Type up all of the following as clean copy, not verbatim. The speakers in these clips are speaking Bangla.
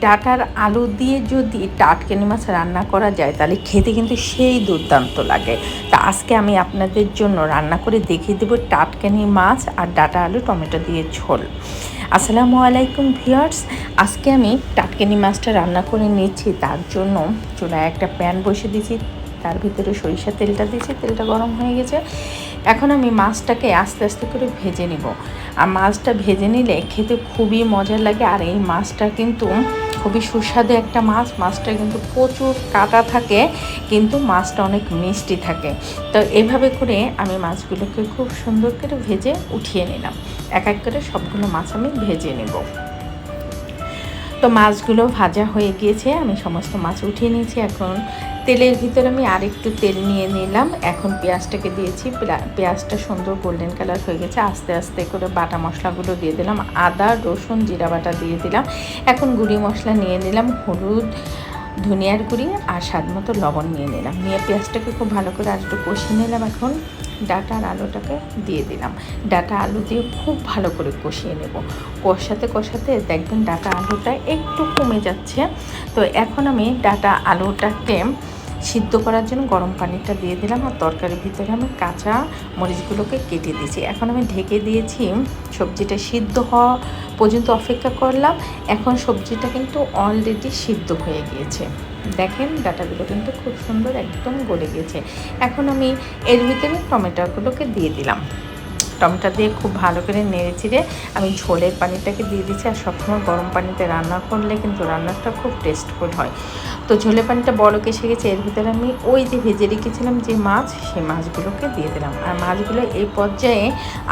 ডাটার আলু দিয়ে যদি টাটকানি মাছ রান্না করা যায় তাহলে খেতে কিন্তু সেই দুর্দান্ত লাগে। তা আজকে আমি আপনাদের জন্য রান্না করে দেখিয়ে দেবো টাটকানি মাছ আর ডাটা আলু টমেটো দিয়ে ঝোল। আসসালামু আলাইকুম ভিউয়ার্স, আজকে আমি টাটকানি মাছটা রান্না করে নিচ্ছি। তার জন্য চুলায় একটা প্যান বসে দিয়েছি, তার ভিতরে সরিষার তেলটা দিয়েছি, তেলটা গরম হয়ে গেছে। এখন আমি মাছটাকে আস্তে আস্তে করে ভেজে নিব। আর মাছটা ভেজে নিলে খেতে খুবই মজা লাগে। আর এই মাছটা কিন্তু খুবই সুস্বাদু একটা মাছ। মাছটা কিন্তু প্রচুর কাটা থাকে, কিন্তু মাছটা অনেক মিষ্টি থাকে। তো এভাবে করে আমি মাছগুলোকে খুব সুন্দর করে ভেজে উঠিয়ে নিলাম। এক এক করে সবগুলো মাছ আমি ভেজে নেব। তো মাছগুলো ভাজা হয়ে গিয়েছে, আমি সমস্ত মাছ উঠিয়ে নিয়েছি। এখন তেলের ভিতরে আমি আরেকটু তেল নিয়ে নিলাম। এখন পেঁয়াজটাকে দিয়েছি, পেঁয়াজটা সুন্দর গোল্ডেন কালার হয়ে গেছে। আস্তে আস্তে করে বাটা মশলাগুলো দিয়ে দিলাম, আদা রসুন জিরা বাটা দিয়ে দিলাম। এখন গুঁড়ি মশলা নিয়ে নিলাম, হলুদ ধনিয়ার গুঁড়ি আর স্বাদ মতো লবণ নিয়ে নিলাম। নিয়ে পেঁয়াজটাকে খুব ভালো করে আর একটু কষিয়ে নিলাম। এখন ডাটা আর আলুটাকে দিয়ে দিলাম। ডাটা আলু দিয়ে খুব ভালো করে কষিয়ে নেব। কষাতে কষাতে দেখবেন ডাটা আলুটা একটু কমে যাচ্ছে। তো এখন আমি ডাটা আলুটাকে সিদ্ধ করার জন্য গরম পানিটা দিয়ে দিলাম। আর তরকারির ভিতরে আমি কাঁচা মরিচগুলোকে কেটে দিয়েছি। এখন আমি ঢেকে দিয়েছি, সবজিটা সিদ্ধ হওয়া পর্যন্ত অপেক্ষা করলাম। এখন সবজিটা কিন্তু অলরেডি সিদ্ধ হয়ে গিয়েছে। দেখেন ডাটাগুলো কিন্তু খুব সুন্দর একদম গলে গিয়েছে। এখন আমি এর ভিতরে টমেটোগুলোকে দিয়ে দিলাম। টমেটো দিয়ে খুব ভালো করে নেড়ে চিড়ে আমি ঝোলের পানিটাকে দিয়ে দিচ্ছি। আর সবসময় গরম পানিতে রান্না করলে কিন্তু রান্নাটা খুব টেস্টফুল হয়। তো ঝোলের পানিটা বলক এসে গেছে। এর ভিতরে আমি ওই যে ভেজে রেখেছিলাম যে মাছ, সেই মাছগুলোকে দিয়ে দিলাম। আর মাছগুলো এই পর্যায়ে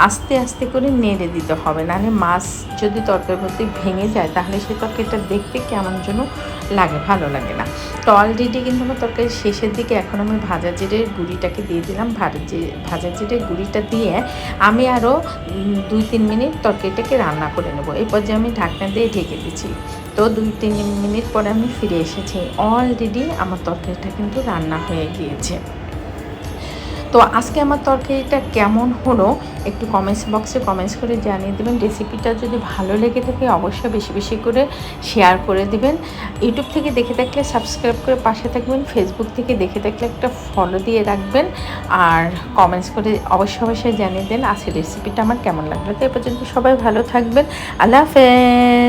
আস্তে আস্তে করে নেড়ে দিতে হবে, নাহলে মাছ যদি তরকারির মধ্যে ভেঙে যায় তাহলে সেই তরকারিটা দেখতে কেমন যেন লাগে, ভালো লাগে না। তো অলরেডি কিন্তু আমার তরকারির শেষের দিকে এখন আমি ভাজা জিরের গুঁড়িটাকে দিয়ে দিলাম। ভাজা জিরের গুঁড়িটা দিয়ে আমি আরও 2-3 মিনিট তরকারিটাকে রান্না করে নেব। এই পর্যায়ে আমি ঢাকনা দিয়ে ঢেকে দিচ্ছি। তো 2-3 মিনিট পরে আমি ফিরে এসেছি। অলরেডি আমার তরকারিটা কিন্তু রান্না হয়ে গিয়েছে। তো আজকে আমার তরকারিটা কেমন হলো একটু কমেন্টস বক্সে কমেন্টস করে জানিয়ে দেবেন। রেসিপিটা যদি ভালো লেগে থাকে অবশ্যই বেশি বেশি করে শেয়ার করে দেবেন। ইউটিউব থেকে দেখে থাকলে সাবস্ক্রাইব করে পাশে থাকবেন। ফেসবুক থেকে দেখে থাকলে একটা ফলো দিয়ে রাখবেন। আর কমেন্টস করে অবশ্যই জানিয়ে দেন আজকের রেসিপিটা আমার কেমন লাগলো। তো এ পর্যন্ত সবাই ভালো থাকবেন। আল্লাহ হাফেজ।